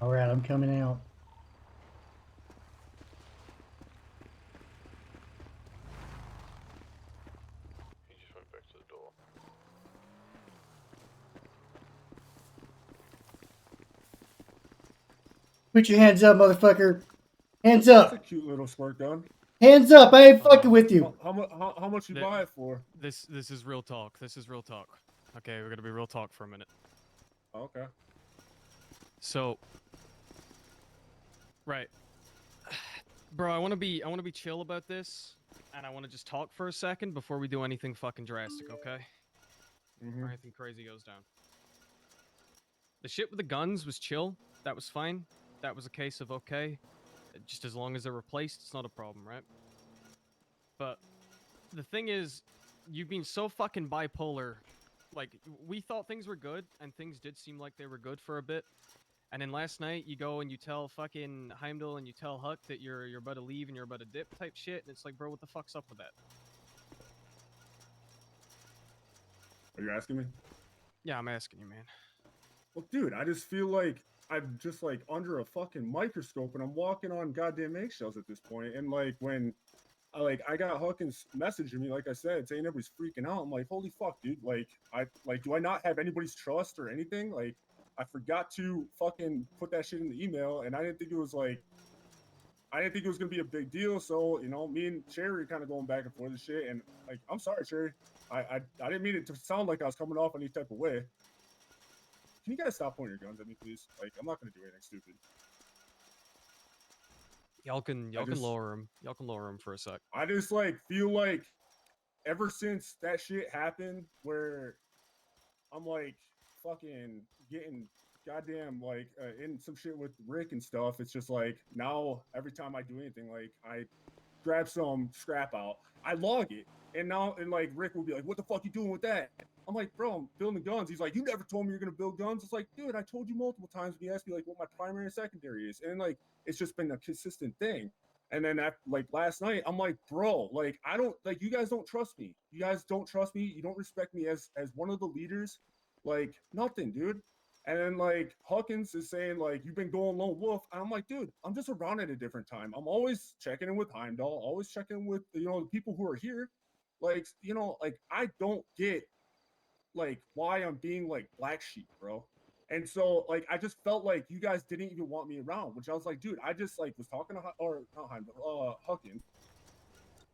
All right, I'm coming out. He just went back to the door. Put your hands up, motherfucker. Hands That's a up. cute little squirt gun. Hands up. I ain't fucking with you. How much you buy it for? This is real talk. This is real talk. Okay, we're gonna be real talk for a minute. Okay. So, right, bro, I want to be chill about this, and I want to just talk for a second before we do anything fucking drastic, okay? Or anything crazy goes down. The shit with the guns was chill. That was fine. That was a case of okay, just as long as they're replaced, it's not a problem, right? But the thing is, you've been so fucking bipolar. Like, we thought things were good, and things did seem like they were good for a bit. And then last night, you go and you tell fucking Heimdall and you tell Huck that you're about to leave and you're about to dip type shit, and it's like, bro, what the fuck's up with that? Are you asking me? Yeah, I'm asking you, man. Well, dude, I just feel like I'm just like under a fucking microscope and I'm walking on goddamn eggshells at this point. And like when I got Hawkins messaging me, like I said, saying everybody's freaking out. I'm like, holy fuck, dude. Do I not have anybody's trust or anything? Like, I forgot to fucking put that shit in the email, and I didn't think it was gonna be a big deal. So me and Cherry kind of going back and forth and shit. And like, I'm sorry, Cherry. I didn't mean it to sound like I was coming off any type of way. Can you guys stop pointing your guns at me, please? Like, I'm not gonna do anything stupid. Y'all can lower him. Y'all can lower him for a sec. I just like feel like ever since that shit happened, where I'm like fucking getting goddamn like in some shit with Rick and stuff. It's just like now every time I do anything, like I grab some scrap out, I log it, and like Rick will be like, "What the fuck you doing with that?" I'm like, "Bro, I'm building guns." He's like, "You never told me you're gonna build guns." It's like, dude, I told you multiple times when you asked me like what my primary and secondary is, and like it's just been a consistent thing. And then after, like last night, I'm like, bro, like I don't like you guys don't trust me. You guys don't trust me. You don't respect me as one of the leaders. Like nothing, dude. And then like Hawkins is saying like you've been going lone wolf. And I'm like, dude, I'm just around at a different time. I'm always checking in with Heimdall, always checking in with the people who are here. Like like I don't get like why I'm being like black sheep, bro. And so like I just felt like you guys didn't even want me around, which I was like, dude, I just like was talking to or not Heimdall, Hawkins,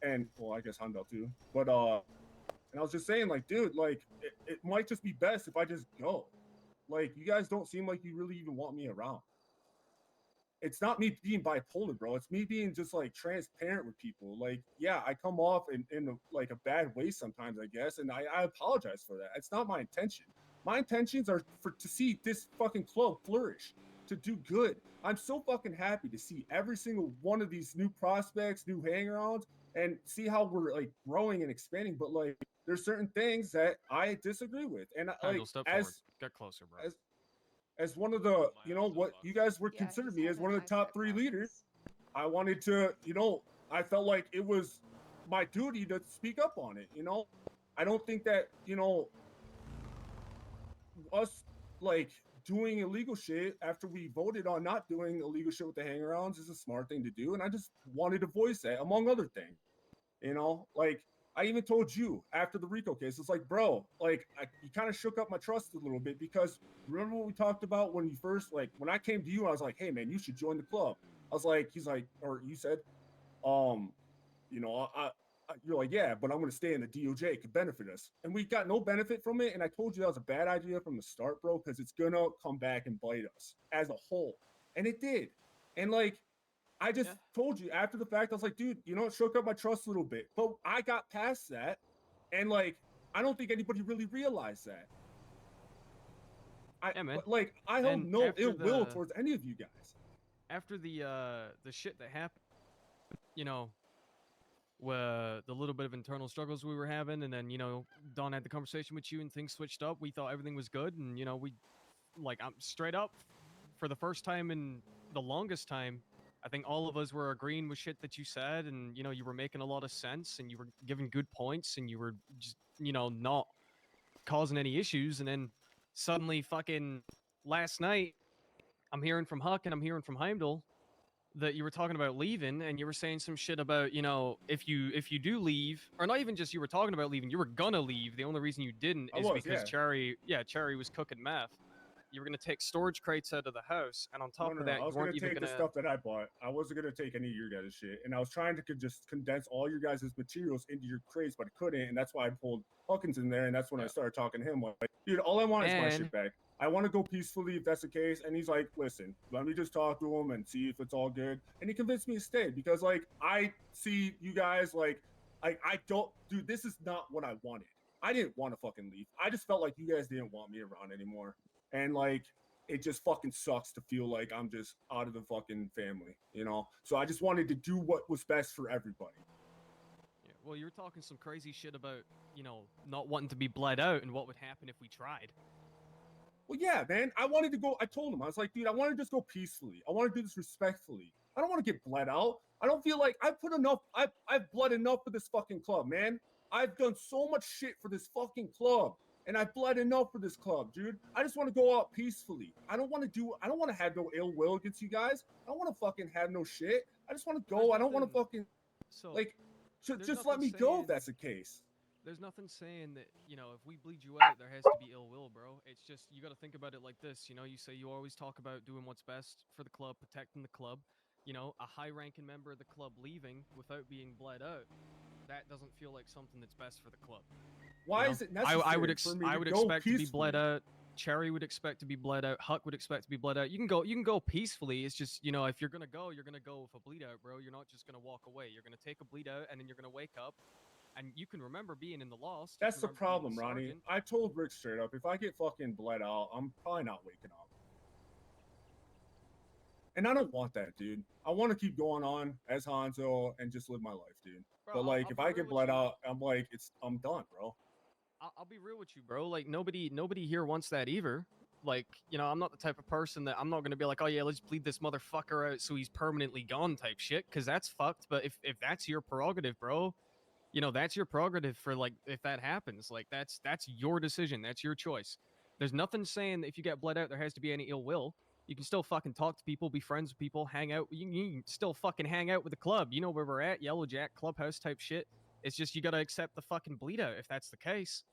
and well, I guess Heimdall too, but and I was just saying like, dude, like it might just be best if I just go. Like you guys don't seem like you really even want me around. It's not me being bipolar, bro. It's me being just like transparent with people. Like, yeah, I come off in like a bad way sometimes, I guess, and I apologize for that. It's not my intention. My intentions are for to see this fucking club flourish, to do good. I'm so fucking happy to see every single one of these new prospects, new hangarounds, and see how we're like growing and expanding. But like, there's certain things that I disagree with, and Heimdall, like step forward. Get closer, bro. as one of the what you guys would consider me as one of the top three leaders, I wanted to I felt like it was my duty to speak up on it. I don't think that us like doing illegal shit after we voted on not doing illegal shit with the hangarounds is a smart thing to do, and I just wanted to voice that among other things. Like I even told you after the Rico case, it's like, bro, like you kind of shook up my trust a little bit because remember what we talked about when you first, like, when I came to you, I was like, hey man, you should join the club. I was like, he's like, or you said, um, you're like, yeah, but I'm going to stay in the DOJ. It could benefit us. And we got no benefit from it. And I told you that was a bad idea from the start, bro, because it's going to come back and bite us as a whole. And it did. And like, I just told you after the fact, I was like, dude, it shook up my trust a little bit. But I got past that. And like, I don't think anybody really realized that. Yeah, man. But like, I hold And no ill will towards any of you guys. after the shit that happened, you know, the little bit of internal struggles we were having, and then Don had the conversation with you, and things switched up. We thought everything was good, and we like I'm straight up for the first time in the longest time. I think all of us were agreeing with shit that you said, and you were making a lot of sense, and you were giving good points, and you were just not causing any issues, and then suddenly fucking last night I'm hearing from Huck and I'm hearing from Heimdall that you were talking about leaving, and you were saying some shit about, you know, if you do leave, or not even just you were talking about leaving, you were gonna leave. The only reason you didn't I is was, because yeah. Cherry was cooking meth. You were gonna take storage crates out of the house, and on top No, of no, no. that, I you was gonna weren't even take the gonna. stuff that I bought. I wasn't gonna take any of your guys' shit, and I was trying to just condense all your guys' materials into your crates, but I couldn't, and that's why I pulled Hawkins in there, and that's when I started talking to him. Like, dude, all I want is my And shit back. I want to go peacefully if that's the case. And he's like, listen, let me just talk to him and see if it's all good. And he convinced me to stay because, like, I see you guys like, I don't, dude. This is not what I wanted. I didn't want to fucking leave. I just felt like you guys didn't want me around anymore, and like it just fucking sucks to feel like I'm just out of the fucking family, you know? So I just wanted to do what was best for everybody. yeah, well, you were talking some crazy shit about, you know, not wanting to be bled out and what would happen if we tried. Well, yeah, man. I wanted to go. I told him, I was like, dude, I want to just go peacefully. I want to do this respectfully. I don't want to get bled out. I don't feel like I've put enough. I've bled enough for this fucking club, man. I've done so much shit for this fucking club, and I've bled enough for this club, dude. I just want to go out peacefully. I don't want to have no ill will against you guys. I don't want to fucking have no shit. I just want to go. I don't want to fucking So like. there's Just let nothing me go if saying- that's the case. there's nothing saying that, you know, if we bleed you out, there has to be ill will, bro. It's just you got to think about it like this. You know, you say you always talk about doing what's best for the club, protecting the club. You know, a high-ranking member of the club leaving without being bled out, that doesn't feel like something that's best for the club. Why You know? is it necessary I would for me I to would go expect to be bled peacefully? out. Cherry would expect to be bled out. Huck would expect to be bled out. You can go peacefully. It's just, you know, if you're gonna go with a bleed out, bro. You're not just gonna walk away. You're gonna take a bleed out, and then you're gonna wake up, and you can remember being in the lost. You That's can the remember being problem, the Ronnie. sergeant. I told Rick straight up, if I get fucking bled out, I'm probably not waking up. And I don't want that, dude. I want to keep going on as Hanzo and just live my life, dude. Bro, But like, I'll if be I real get with bled you. out, I'm done, bro. I'll be real with you, bro. Like nobody here wants that either. Like, you know, I'm not the type of person that I'm not gonna be like, oh yeah, let's bleed this motherfucker out so he's permanently gone type shit, because that's fucked. But if that's your prerogative, bro, you know, that's your prerogative for like if that happens. Like that's your decision. That's your choice. There's nothing saying that if you get bled out, there has to be any ill will. You can still fucking talk to people, be friends with people, hang out. You can still fucking hang out with the club. You know where we're at, Yellow Jack Clubhouse type shit. It's just you gotta accept the fucking bleed out if that's the case.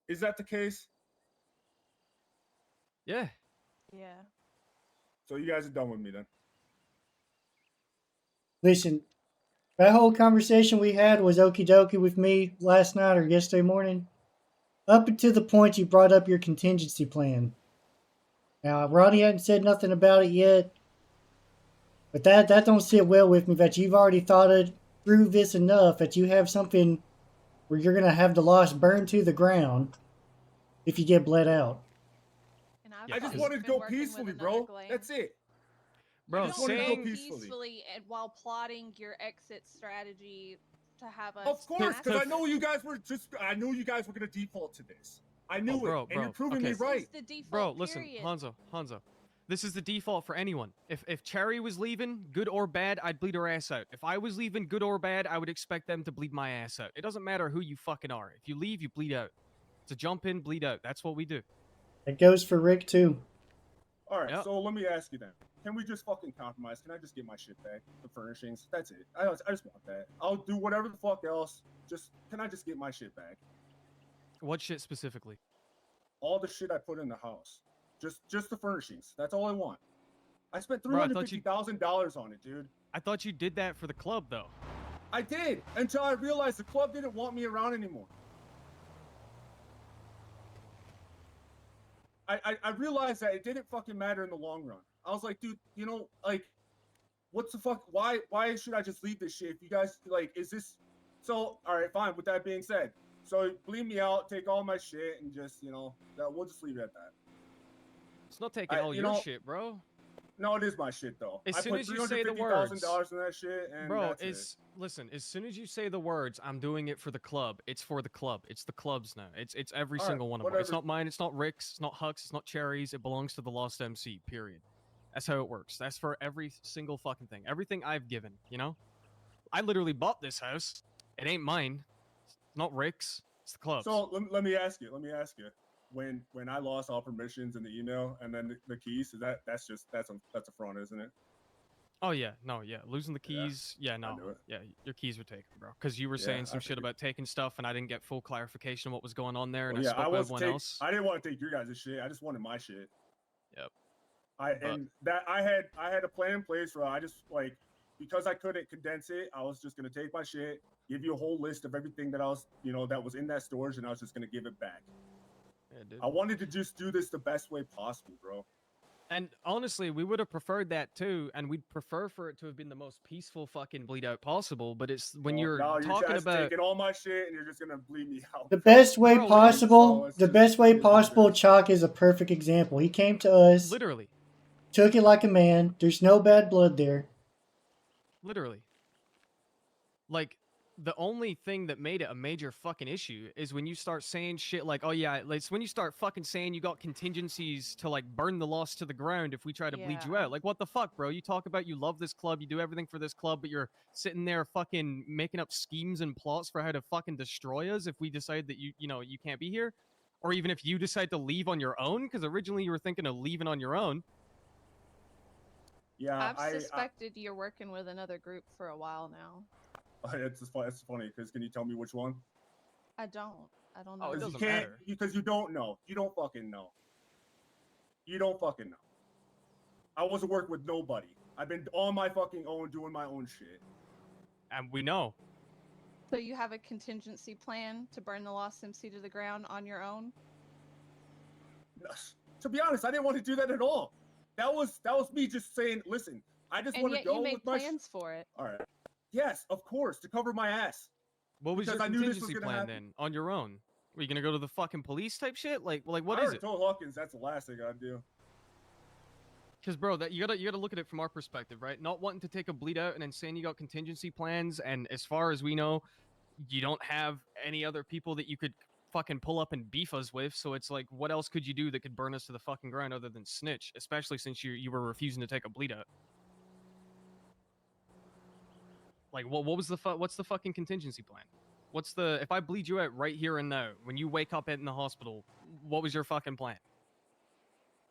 Is that the case? Yeah. Yeah. So you guys are done with me then? Listen, that whole conversation we had was okie dokie with me last night or yesterday morning. Up until the point you brought up your contingency plan. Now, Ronnie hadn't said nothing about it yet, but that don't sit well with me that you've already thought it through this enough that you have something where you're going to have the lost burned to the ground if you get bled out. And I've Yeah, I just always wanted to been go working with peacefully, another bro. gland. That's it. Bro, You just don't wanted to go go peacefully. peacefully and while plotting your exit strategy to have us. Of course, because I massacred. know you guys were I knew you guys were gonna default to this. I knew bro, it, and you're proving me okay. This right. is the default Bro, listen, period. Hanzo. This is the default for anyone. If Cherry was leaving, good or bad, I'd bleed her ass out. If I was leaving, good or bad, I would expect them to bleed my ass out. It doesn't matter who you fucking are. If you leave, you bleed out. It's a jump in, bleed out. That's what we do. It goes for Rick, too. All right, Yep. so let me ask you then. Can we just fucking compromise? Can I just get my shit back? The furnishings? That's it. I just want that. I'll do whatever the fuck else. Can I just get my shit back? What shit specifically? All the shit I put in the house. Just the furnishings. That's all I want. I spent Bro, I thought $350,000 on it, dude. I thought you did that for the club, though. I did until I realized the club didn't want me around anymore. I realized that it didn't fucking matter in the long run. I was like, dude, you know, like, what's the fuck? Why should I just leave this shit? If you guys like, is this? So, all right, fine. With that being said, so bleed me out, take all my shit, and just, you know, we'll just leave it at that. It's not taking all your shit, bro. No, it is my shit though. As I soon put as you say the words, $350,000 in that shit, and bro, that's it. listen. As soon as you say the words, I'm doing it for the club. It's for the club. It's the club's now. It's every All right, single one of them. It's whatever. not mine. It's not Rick's. It's not Huck's. It's not Cherry's. It belongs to the Lost MC. Period. That's how it works. That's for every single fucking thing. Everything I've given. You know, I literally bought this house. It ain't mine. It's not Rick's. It's the club's. So let me ask you. when I lost all permissions in the email and then the keys, that's a front, isn't it? Oh yeah, no, yeah, losing the Yeah, keys. Yeah, no, knew it. yeah, your keys were taken, bro. Because you were Yeah, saying I some shit figured. about taking stuff, and I didn't get full clarification of what was going on there, and Well, I yeah, spoke with everyone else. I didn't want to take your guys' shit. I just wanted my shit. Yep. I had a plan in place where I just like, because I couldn't condense it, I was just gonna take my shit, give you a whole list of everything that I was, that was in that storage, and I was just gonna give it back. Yeah, dude. I wanted to just do this the best way possible, bro. And honestly, we would have preferred that too, and we'd prefer for it to have been the most peaceful fucking bleed out possible. But it's when Well, you're now talking just about taking all my shit and you're just gonna bleed me out. The bro. best way Bro, it is. possible. So it's The just- best way it is what it possible. is. Chalk is a perfect example. He came to us, literally, took it like a man. There's no bad blood there. literally, like the only thing that made it a major fucking issue is when you start saying shit like, "Oh yeah," it's when you start fucking saying you got contingencies to like burn the loss to the ground if we try to bleed you Yeah. out. Like, what the fuck, bro? You talk about you love this club, you do everything for this club, but you're sitting there fucking making up schemes and plots for how to fucking destroy us if we decide that you can't be here, or even if you decide to leave on your own, because originally you were thinking of leaving on your own. Yeah, I've suspected you're working with another group for a while now. it's funny because can you tell me which one? I don't know. Oh, it Because doesn't you can't, matter. because you don't know. You don't fucking know. You don't fucking know. I wasn't working with nobody. I've been on my fucking own doing my own shit. And we know. So you have a contingency plan to burn the Lost MC to the ground on your own? To be honest, I didn't want to do that at all. That was me just saying, listen, I just And want to yet go you made with my plans for it. All right. Yes, of course, to cover my ass. What was Because your I knew this was contingency gonna plan happen. then on your own? Were you gonna go to the fucking police type shit? Like what I is already it? told Hawkins that's the last thing I'd do. Because bro, that you gotta look at it from our perspective, right? Not wanting to take a bleed out and then saying you got contingency plans, and as far as we know, you don't have any other people that you could fucking pull up and beef us with. So it's like, what else could you do that could burn us to the fucking ground other than snitch? Especially since you were refusing to take a bleed out. Like, what was the what's the fucking contingency plan? What's the if I bleed you out right here and now when you wake up in the hospital? What was your fucking plan?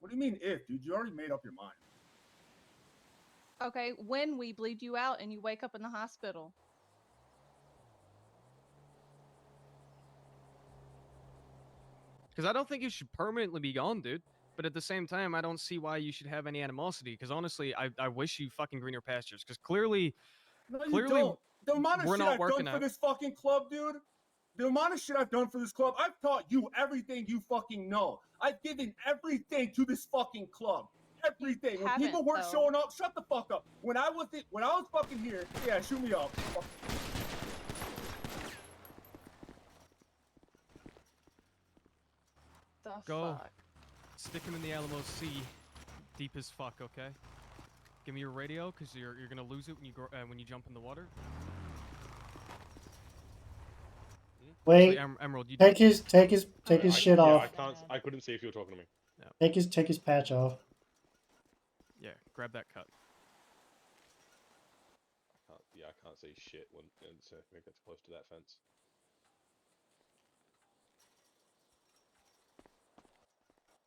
What do you mean if, dude? You already made up your mind. Okay, when we bleed you out and you wake up in the hospital. Because I don't think you should permanently be gone, dude. But at the same time, I don't see why you should have any animosity. Because honestly, I wish you fucking greener pastures. Because clearly, No, you Clearly, don't. The amount of we're shit not I've working done for out. this fucking club, dude. The amount of shit I've done for this club, I've taught you everything you fucking know. I've given everything to this fucking club. Everything. When people haven't, weren't though. showing up, shut the fuck up. When I was fucking here, yeah, shoot me up. The Go. fuck? Stick him in the Alamo Sea, deep as fuck. Okay. Give me your radio, because you're gonna lose it when you jump in the water. Wait, Actually, Emerald, you take do. his shit Yeah, off. I couldn't see if you were talking to me. Take his patch off. Yeah, grab that cut. I can't see shit when it gets close to that fence.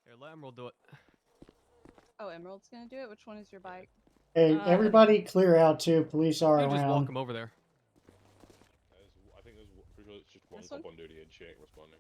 Here, let Emerald do it. Oh, Emerald's gonna do it? Which one is your bike? Hey, everybody clear out too. Police are You just walk around. him over there. I think there's pretty sure it's just one This cop one? on duty and she ain't responding.